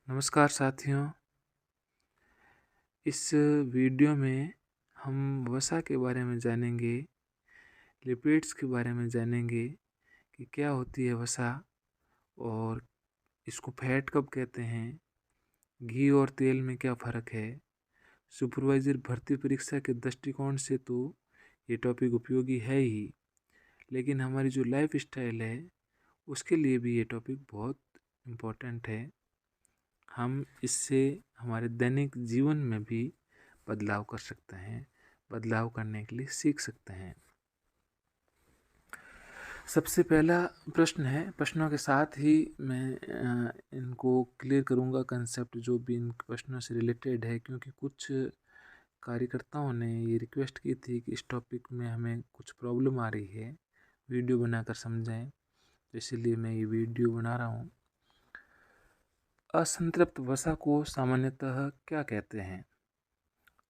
नमस्कार साथियों। इस वीडियो में हम वसा के बारे में जानेंगे, लिपिड्स के बारे में जानेंगे कि क्या होती है वसा और इसको फैट कब कहते हैं, घी और तेल में क्या फ़र्क है। सुपरवाइज़र भर्ती परीक्षा के दृष्टिकोण से तो ये टॉपिक उपयोगी है ही, लेकिन हमारी जो लाइफ स्टाइल है उसके लिए भी ये टॉपिक बहुत इम्पोर्टेंट है। हम इससे हमारे दैनिक जीवन में भी बदलाव कर सकते हैं, बदलाव करने के लिए सीख सकते हैं। सबसे पहला प्रश्न है, प्रश्नों के साथ ही मैं इनको क्लियर करूंगा कंसेप्ट जो भी इन प्रश्नों से रिलेटेड है, क्योंकि कुछ कार्यकर्ताओं ने ये रिक्वेस्ट की थी कि इस टॉपिक में हमें कुछ प्रॉब्लम आ रही है, वीडियो बनाकर समझाएं, तो इसीलिए मैं ये वीडियो बना रहा हूँ। असंतृप्त वसा को सामान्यतः क्या कहते हैं?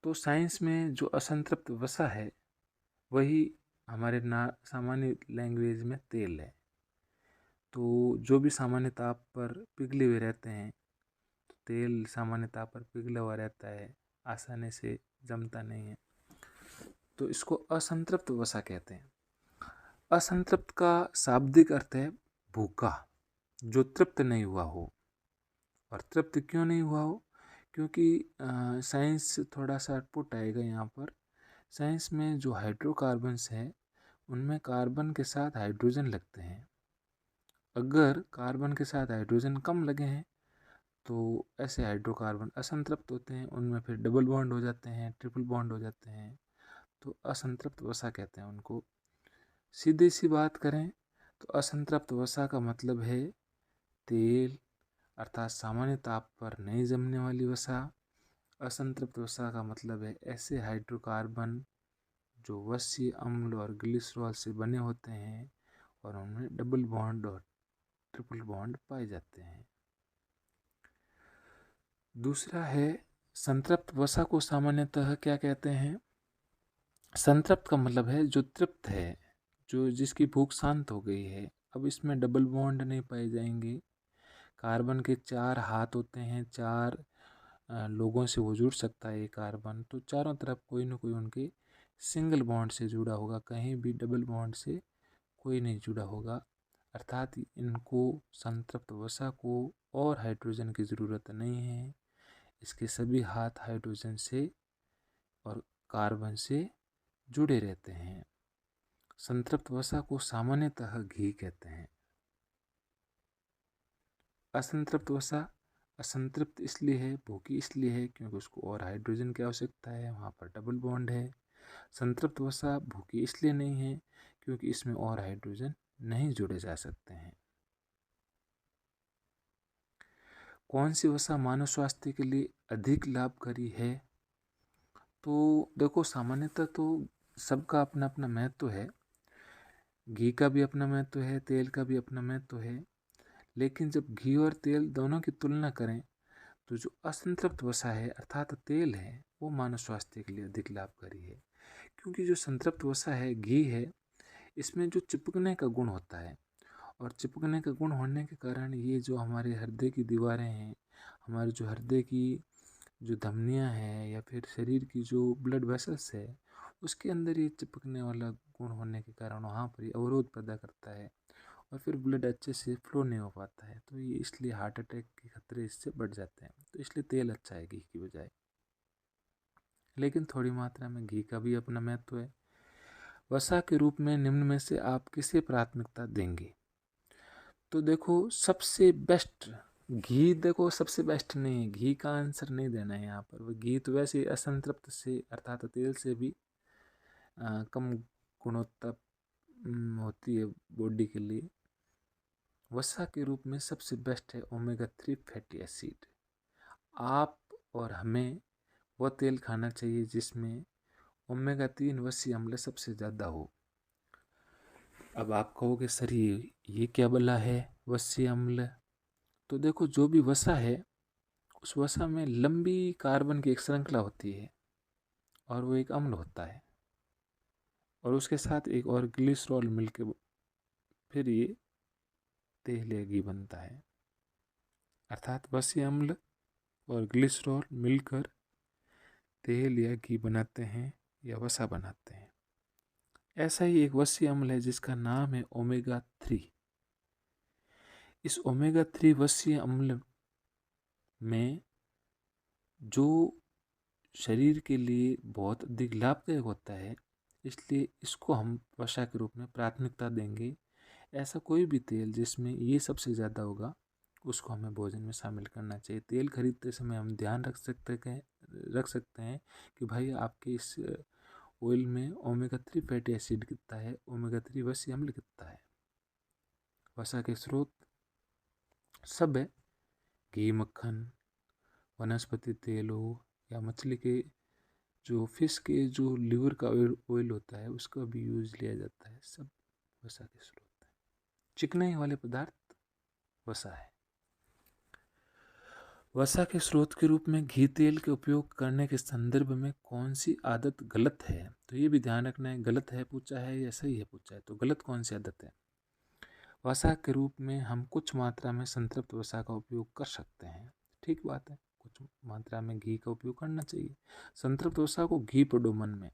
तो साइंस में जो असंतृप्त वसा है वही हमारे सामान्य लैंग्वेज में तेल है। तो जो भी सामान्य ताप पर पिघले हुए रहते हैं, तो तेल सामान्य ताप पर पिघला हुआ रहता है, आसानी से जमता नहीं है, तो इसको असंतृप्त वसा कहते हैं। असंतृप्त का शाब्दिक अर्थ है भूखा, जो तृप्त नहीं हुआ हो। और तृप्त क्यों नहीं हुआ हो? क्योंकि साइंस थोड़ा सा अटपुट आएगा यहाँ पर। साइंस में जो हाइड्रोकार्बन्स हैं उनमें कार्बन के साथ हाइड्रोजन लगते हैं। अगर कार्बन के साथ हाइड्रोजन कम लगे हैं तो ऐसे हाइड्रोकार्बन असंतृप्त होते हैं, उनमें फिर डबल बॉन्ड हो जाते हैं, ट्रिपल बॉन्ड हो जाते हैं, तो असंतृप्त वसा कहते हैं उनको। सीधी सी बात करें तो असंतृप्त वसा का मतलब है तेल, अर्थात सामान्य ताप पर नहीं जमने वाली वसा। असंतृप्त वसा का मतलब है ऐसे हाइड्रोकार्बन जो वसीय अम्ल और ग्लिसरॉल से बने होते हैं और उनमें डबल बॉन्ड और ट्रिपल बॉन्ड पाए जाते हैं। दूसरा है, संतृप्त वसा को सामान्यतः क्या कहते हैं? संतृप्त का मतलब है जो तृप्त है, जो जिसकी भूख शांत हो गई है। अब इसमें डबल बॉन्ड नहीं पाए जाएंगे। कार्बन के 4 हाथ होते हैं, 4 लोगों से वो जुड़ सकता है ये कार्बन, तो चारों तरफ कोई ना कोई उनके सिंगल बॉन्ड से जुड़ा होगा, कहीं भी डबल बॉन्ड से कोई नहीं जुड़ा होगा। अर्थात इनको संतृप्त वसा को और हाइड्रोजन की ज़रूरत नहीं है। इसके सभी हाथ हाइड्रोजन से और कार्बन से जुड़े रहते हैं। संतृप्त वसा को सामान्यतः घी कहते हैं। असंतृप्त वसा असंतृप्त इसलिए है, भूखी इसलिए है क्योंकि उसको और हाइड्रोजन की आवश्यकता है, वहाँ पर डबल बॉन्ड है। संतृप्त वसा भूखी इसलिए नहीं है क्योंकि इसमें और हाइड्रोजन नहीं जोड़े जा सकते हैं। कौन सी वसा मानव स्वास्थ्य के लिए अधिक लाभकारी है? तो देखो, सामान्यतः तो सबका अपना अपना महत्व है। घी का भी अपना महत्व है, तेल का भी अपना महत्व है, लेकिन जब घी और तेल दोनों की तुलना करें तो जो असंतृप्त वसा है अर्थात तेल है, वो मानव स्वास्थ्य के लिए अधिक लाभकारी है। क्योंकि जो संतृप्त वसा है, घी है, इसमें जो चिपकने का गुण होता है, और चिपकने का गुण होने के कारण ये जो हमारे हृदय की दीवारें हैं, हमारे जो हृदय की जो धमनियाँ हैं या फिर शरीर की जो ब्लड वेसल्स है, उसके अंदर ये चिपकने वाला गुण होने के कारण वहाँ पर ये अवरोध पैदा करता है और फिर ब्लड अच्छे से फ्लो नहीं हो पाता है, तो ये इसलिए हार्ट अटैक के खतरे इससे बढ़ जाते हैं। तो इसलिए तेल अच्छा है घी की बजाय, लेकिन थोड़ी मात्रा में घी का भी अपना महत्व है। वसा के रूप में निम्न में से आप किसे प्राथमिकता देंगे? तो देखो, सबसे बेस्ट घी, देखो सबसे बेस्ट नहीं है, घी का आंसर नहीं देना है यहाँ पर। वो घी तो वैसे असंतृप्त से अर्थात तेल से भी कम गुणवत्ता होती है बॉडी के लिए। वसा के रूप में सबसे बेस्ट है ओमेगा 3 फैटी एसिड। आप और हमें वो तेल खाना चाहिए जिसमें ओमेगा 3 वसीय अम्ल सबसे ज़्यादा हो। अब आप कहोगे सर ये क्या बला है वसीय अम्ल? तो देखो, जो भी वसा है उस वसा में लंबी कार्बन की एक श्रृंखला होती है और वो एक अम्ल होता है, और उसके साथ एक और ग्लिसरॉल मिलके फिर ये तेल या घी बनता है। अर्थात वसीय अम्ल और ग्लिसरॉल मिलकर तेल या घी बनाते हैं या वसा बनाते हैं। ऐसा ही एक वसीय अम्ल है जिसका नाम है ओमेगा 3। इस ओमेगा 3 वसीय अम्ल में जो शरीर के लिए बहुत अधिक लाभदायक होता है, इसलिए इसको हम वसा के रूप में प्राथमिकता देंगे। ऐसा कोई भी तेल जिसमें ये सबसे ज़्यादा होगा उसको हमें भोजन में शामिल करना चाहिए। तेल खरीदते समय हम ध्यान रख सकते हैं कि भाई आपके इस ऑयल में ओमेगा 3 फैटी एसिड कितना है, ओमेगा 3 वसीय अम्ल कितना है। वसा के स्रोत सब है, घी, मक्खन, वनस्पति तेल हो या मछली के जो फिश के जो लिवर का ऑयल होता है उसका भी यूज लिया जाता है, सब वसा के स्रोत है। चिकनाई वाले पदार्थ वसा है। वसा के स्रोत के रूप में घी तेल के उपयोग करने के संदर्भ में कौन सी आदत गलत है, तो ये भी ध्यान रखना है। गलत है पूछा है या सही है पूछा है, तो गलत कौन सी आदत है। वसा के रूप में हम कुछ मात्रा में संतृप्त वसा का उपयोग कर सकते हैं, ठीक बात है। कुछ मात्रा में घी का उपयोग करना चाहिए। संतृप्त वसा को घी पढ़ो मन में।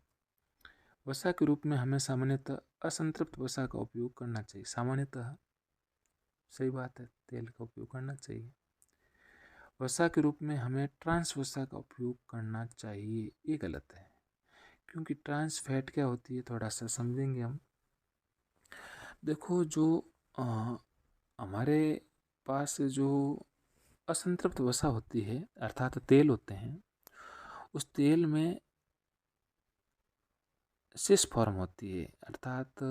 वसा के रूप में हमें सामान्यतः असंतृप्त वसा का उपयोग करना चाहिए। सामान्यतः सही बात है, तेल का उपयोग करना चाहिए। वसा के रूप में हमें ट्रांस वसा का उपयोग करना चाहिए, ये गलत है। क्योंकि ट्रांस फैट क्या होती है थोड़ा सा समझेंगे हम। देखो, जो हमारे पास जो असंतृप्त वसा होती है अर्थात तेल होते हैं, उस तेल में सिस फॉर्म होती है, अर्थात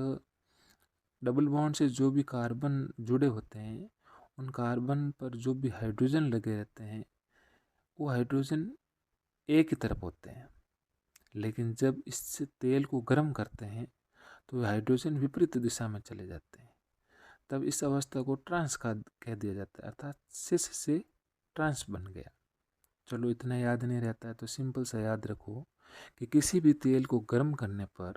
डबल बॉन्ड से जो भी कार्बन जुड़े होते हैं उन कार्बन पर जो भी हाइड्रोजन लगे रहते हैं वो हाइड्रोजन एक ही तरफ होते हैं। लेकिन जब इस तेल को गर्म करते हैं तो हाइड्रोजन विपरीत दिशा में चले जाते हैं। तब इस अवस्था को ट्रांस का कह दिया जाता है, अर्थात सिस से ट्रांस बन गया। चलो, इतना याद नहीं रहता है तो सिंपल सा याद रखो कि किसी भी तेल को गर्म करने पर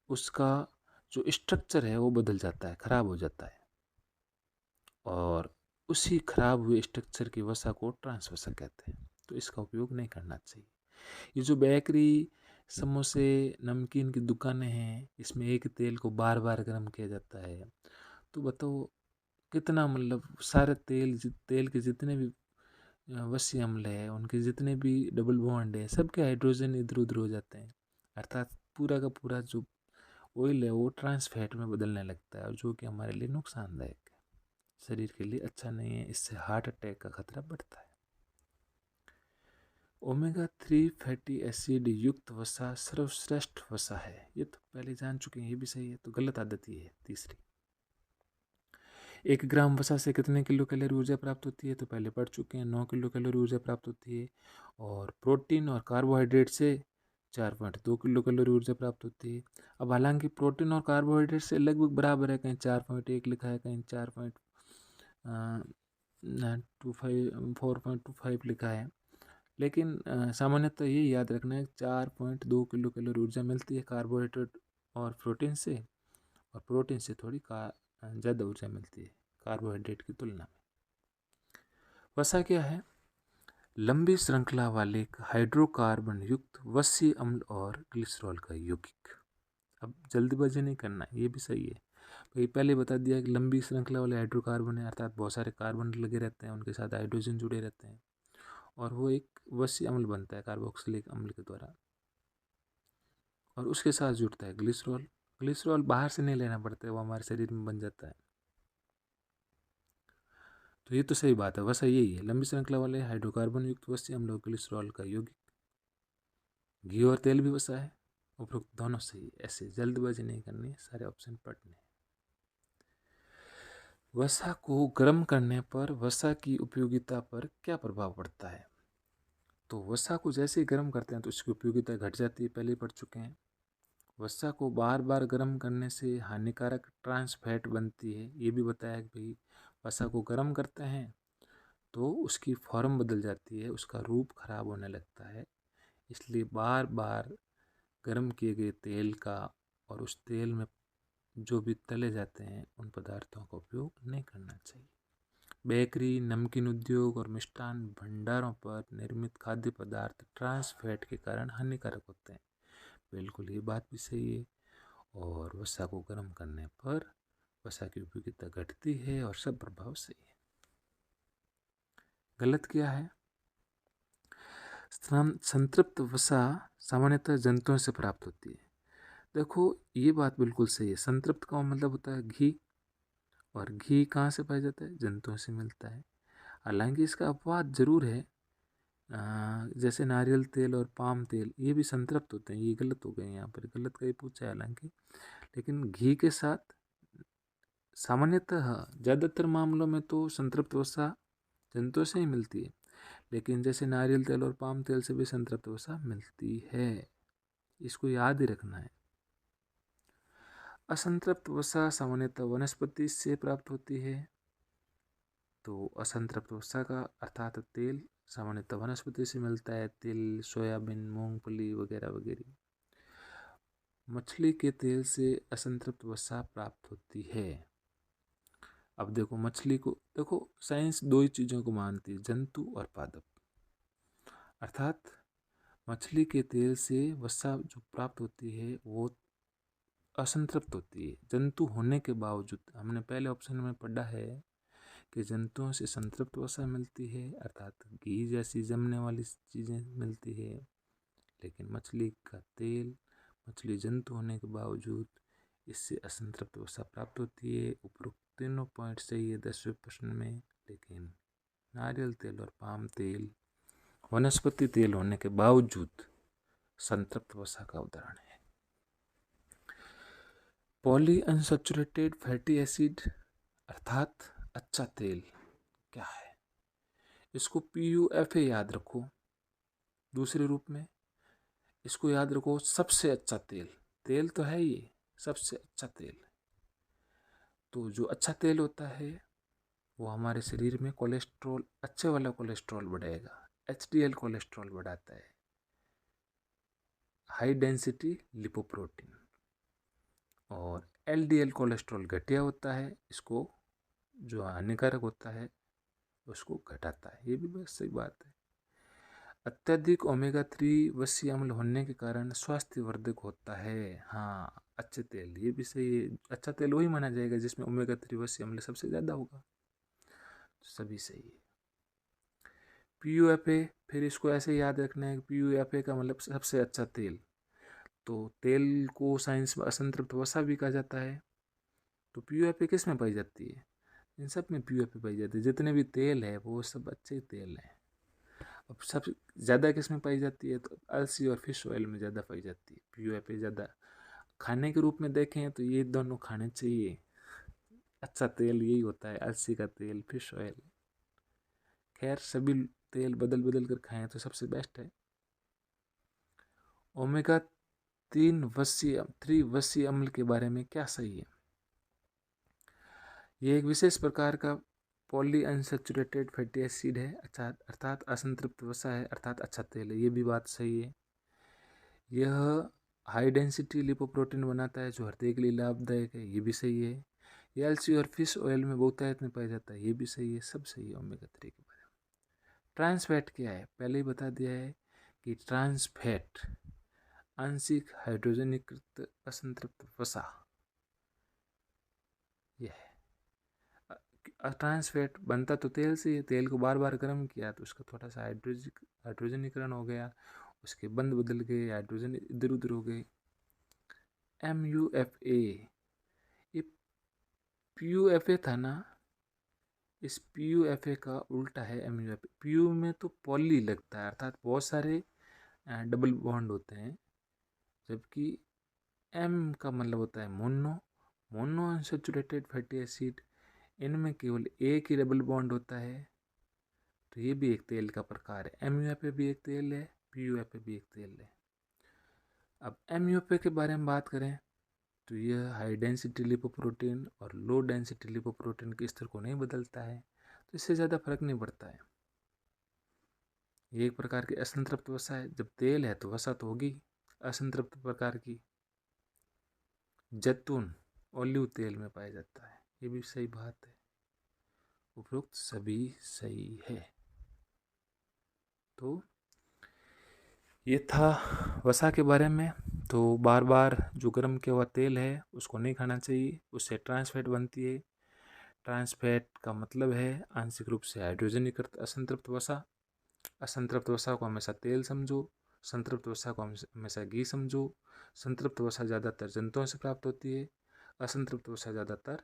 उसका जो स्ट्रक्चर है वो बदल जाता है, खराब हो जाता है, और उसी खराब हुए स्ट्रक्चर की वसा को ट्रांस वसा कहते हैं। तो इसका उपयोग नहीं करना चाहिए। ये जो बेकरी, समोसे, नमकीन की दुकानें हैं, इसमें एक तेल को बार बार गर्म किया जाता है, तो बताओ कितना, मतलब सारे तेल के जितने भी वसीय अम्ल है, उनके जितने भी डबल बॉन्ड है, सबके हाइड्रोजन इधर उधर हो जाते हैं, अर्थात पूरा का पूरा जो ऑयल है वो ट्रांस फैट में बदलने लगता है, और जो कि हमारे लिए नुकसानदायक है, शरीर के लिए अच्छा नहीं है। इससे हार्ट अटैक का खतरा बढ़ता है। ओमेगा 3 फैटी एसिड युक्त वसा सर्वश्रेष्ठ वसा है, ये तो पहले जान चुके हैं, ये भी सही है। तो गलत आदत ये है तीसरी। 1 ग्राम वसा से कितने किलो कैलोरी ऊर्जा प्राप्त होती है, तो पहले पढ़ चुके हैं, 9 किलो कैलोरी ऊर्जा प्राप्त होती है। और प्रोटीन और कार्बोहाइड्रेट से 4.2 किलो कैलोरी ऊर्जा प्राप्त होती है। अब हालांकि प्रोटीन और कार्बोहाइड्रेट से लगभग बराबर है, कहीं 4.1 लिखा है, कहीं 4.25 लिखा है, लेकिन सामान्यतः ये याद रखना है 4.2 किलो कैलोरी ऊर्जा मिलती है कार्बोहाइड्रेट और प्रोटीन से, और प्रोटीन से थोड़ी ज़्यादा ऊर्जा मिलती है कार्बोहाइड्रेट की तुलना में। वसा क्या है? लंबी श्रृंखला वाले हाइड्रोकार्बन युक्त वसीय अम्ल और ग्लिसरॉल का यौगिक। अब जल्दबाजी नहीं करना, ये भी सही है भाई, पहले बता दिया कि लंबी श्रृंखला वाले हाइड्रोकार्बन है, अर्थात बहुत सारे कार्बन लगे रहते हैं, उनके साथ हाइड्रोजन जुड़े रहते हैं, और वो एक वसीय अम्ल बनता है कार्बोक्सिलिक अम्ल के द्वारा, और उसके साथ जुड़ता है ग्लिसरॉल। ग्लिसरॉल बाहर से नहीं लेना पड़ता है, वो हमारे शरीर में बन जाता है। तो ये तो सही बात है, वसा यही है, लंबी श्रृंखला वाले हाइड्रोकार्बन युक्त वसीय अम्ल और ग्लिसरॉल का यौगिक। घी और तेल भी वसा है, उपरोक्त दोनों सही। ऐसे जल्दबाजी नहीं करनी, सारे ऑप्शन पढ़ने। वसा को गर्म करने पर वसा की उपयोगिता पर क्या प्रभाव पड़ता है? तो वसा को जैसे ही गर्म करते हैं तो उसकी उपयोगिता घट जाती है, पहले ही पढ़ चुके हैं। वसा को बार बार गर्म करने से हानिकारक ट्रांस फैट बनती है, ये भी बताया कि भाई वसा को गर्म करते हैं तो उसकी फॉर्म बदल जाती है, उसका रूप खराब होने लगता है। इसलिए बार बार गर्म किए गए तेल का और उस तेल में जो भी तले जाते हैं उन पदार्थों का उपयोग नहीं करना चाहिए। बेकरी, नमकीन उद्योग और मिष्ठान भंडारों पर निर्मित खाद्य पदार्थ ट्रांस फैट के कारण हानिकारक होते हैं। बिल्कुल ये बात भी सही है। और वसा को गर्म करने पर वसा की उपयोगिता घटती है और सब प्रभाव सही है। गलत क्या है? संतृप्त वसा सामान्यतः जंतुओं से प्राप्त होती है। देखो ये बात बिल्कुल सही है। संतृप्त का मतलब होता है घी, और घी कहाँ से पाया जाता है? जंतुओं से मिलता है। हालांकि इसका अपवाद जरूर है, जैसे नारियल तेल और पाम तेल, ये भी संतृप्त होते हैं। ये गलत हो गए, यहाँ पर गलत का ही पूछा है हालांकि। लेकिन घी के साथ सामान्यतः ज़्यादातर मामलों में तो संतृप्त वसा जंतुओं से ही मिलती है, लेकिन जैसे नारियल तेल और पाम तेल से भी संतृप्त वसा मिलती है। इसको याद ही रखना है। असंतृप्त वसा सामान्यतः वनस्पति से प्राप्त होती है। तो असंतृप्त वसा का अर्थात तेल सामान्यतः वनस्पति से मिलता है। तिल, सोयाबीन, मूंगफली वगैरह वगैरह। मछली के तेल से असंतृप्त वसा प्राप्त होती है। अब देखो मछली को, देखो साइंस दो ही चीज़ों को मानती है, जंतु और पादप। अर्थात मछली के तेल से वसा जो प्राप्त होती है वो असंतृप्त होती है। जंतु होने के बावजूद, हमने पहले ऑप्शन में पढ़ा है कि जंतुओं से संतृप्त वसा मिलती है, अर्थात घी जैसी जमने वाली चीज़ें मिलती है। लेकिन मछली का तेल, मछली जंतु होने के बावजूद इससे असंतृप्त वसा प्राप्त होती है। उपरोक्त तीनों पॉइंट सही है 10वें प्रश्न में। लेकिन नारियल तेल और पाम तेल वनस्पति तेल होने के बावजूद संतृप्त वसा का उदाहरण है। पॉली अनसैचुरेटेड फैटी एसिड अर्थात अच्छा तेल क्या है? इसको PUFA याद रखो। दूसरे रूप में इसको याद रखो, सबसे अच्छा तेल। तेल तो है ये सबसे अच्छा तेल। तो जो अच्छा तेल होता है वो हमारे शरीर में कोलेस्ट्रॉल, अच्छे वाला कोलेस्ट्रॉल बढ़ाएगा। HDL कोलेस्ट्रॉल बढ़ाता है, हाई डेंसिटी लिपोप्रोटीन। और LDL कोलेस्ट्रॉल घटिया होता है, इसको जो हानिकारक होता है उसको घटाता है। ये भी बस सही बात है। अत्यधिक ओमेगा 3 वसीय अम्ल होने के कारण स्वास्थ्यवर्धक होता है। हाँ अच्छे तेल, ये भी सही है। अच्छा तेल वही माना जाएगा जिसमें ओमेगा 3 वसीय अम्ल सबसे ज़्यादा होगा। सभी सही है। PUFA, फिर इसको ऐसे याद रखना है कि PUFA का मतलब सबसे अच्छा तेल। तो तेल को साइंस में असंतृप्त वसा भी कहा जाता है। तो PUFA किस में पाई जाती है? इन सब में PUFA पाई जाती है। जितने भी तेल है वो सब अच्छे तेल हैं। अब सब ज़्यादा किस में पाई जाती है? तो अलसी और फिश ऑयल में ज़्यादा पाई जाती है PUFA ज़्यादा। खाने के रूप में देखें तो ये दोनों खाने चाहिए। अच्छा तेल यही होता है, अलसी का तेल, फिश ऑयल। खैर सभी तेल बदल बदल कर खाएं तो सबसे बेस्ट है। ओमेगा 3 वसीय अम्ल के बारे में क्या सही है? ये एक विशेष प्रकार का पॉली अनसैचुरेटेड फैटी एसिड है, अर्थात असंतृप्त वसा है, अर्थात अच्छा तेल है। ये भी बात सही है। यह हाई डेंसिटी लिपोप्रोटीन बनाता है जो हृदय के लिए लाभदायक है। ये भी सही है। ये अलसी और फिश ऑयल में बहुतायत में पाया जाता है। ये भी सही है। सब सही है ओमेगा 3 के बारे में। ट्रांस फैट क्या है? पहले ही बता दिया है कि ट्रांस फैट आंशिक हाइड्रोजनीकृत असंतृप्त वसा यह है। ट्रांस फैट बनता तो तेल से, तेल को बार बार गर्म किया तो उसका थोड़ा सा हाइड्रोजनीकरण हो गया, उसके बंद बदल गए, हाइड्रोजन इधर उधर हो गए। MUFA, ये PUFA था ना, इस PUFA का उल्टा है MUFA। PU में तो पॉली लगता है, अर्थात बहुत सारे डबल बॉन्ड होते हैं, जबकि M का मतलब होता है मोनो अनसैचुरेटेड फैटी एसिड। इनमें केवल एक ही डबल बॉन्ड होता है। तो ये भी एक तेल का प्रकार है। MUFA भी एक तेल है, PUFA भी एक तेल है। अब MUFA के बारे में बात करें तो यह हाई डेंसिटी लिपोप्रोटीन और लो डेंसिटी लिपोप्रोटीन के स्तर को नहीं बदलता है, तो इससे ज़्यादा फर्क नहीं पड़ता है। ये एक प्रकार की असंतृप्त वसा है। जब तेल है तो वसा तो होगी असंतृप्त प्रकार की। जैतून ऑलिव तेल में पाया जाता है। ये भी सही बात है। उपरोक्त सभी सही है। तो ये था वसा के बारे में। तो बार बार जो गर्म किया हुआ तेल है उसको नहीं खाना चाहिए, उससे ट्रांस फैट बनती है। ट्रांस फैट का मतलब है आंशिक रूप से हाइड्रोजनीकृत असंतृप्त वसा। असंतृप्त वसा को हमेशा तेल समझो, संतृप्त वसा को हमेशा घी समझो। संतृप्त वसा ज़्यादातर जंतुओं से प्राप्त होती है, असंतृप्त वसा ज़्यादातर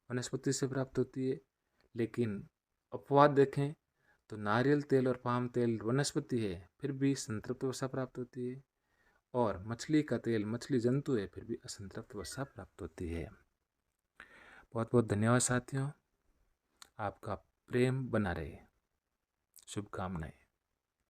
वनस्पति से प्राप्त होती है। लेकिन अपवाद देखें तो नारियल तेल और पाम तेल वनस्पति है फिर भी संतृप्त वसा प्राप्त होती है, और मछली का तेल मछली जंतु है फिर भी असंतृप्त वसा प्राप्त होती है। बहुत बहुत धन्यवाद साथियों, आपका प्रेम बना रहे। शुभकामनाएं।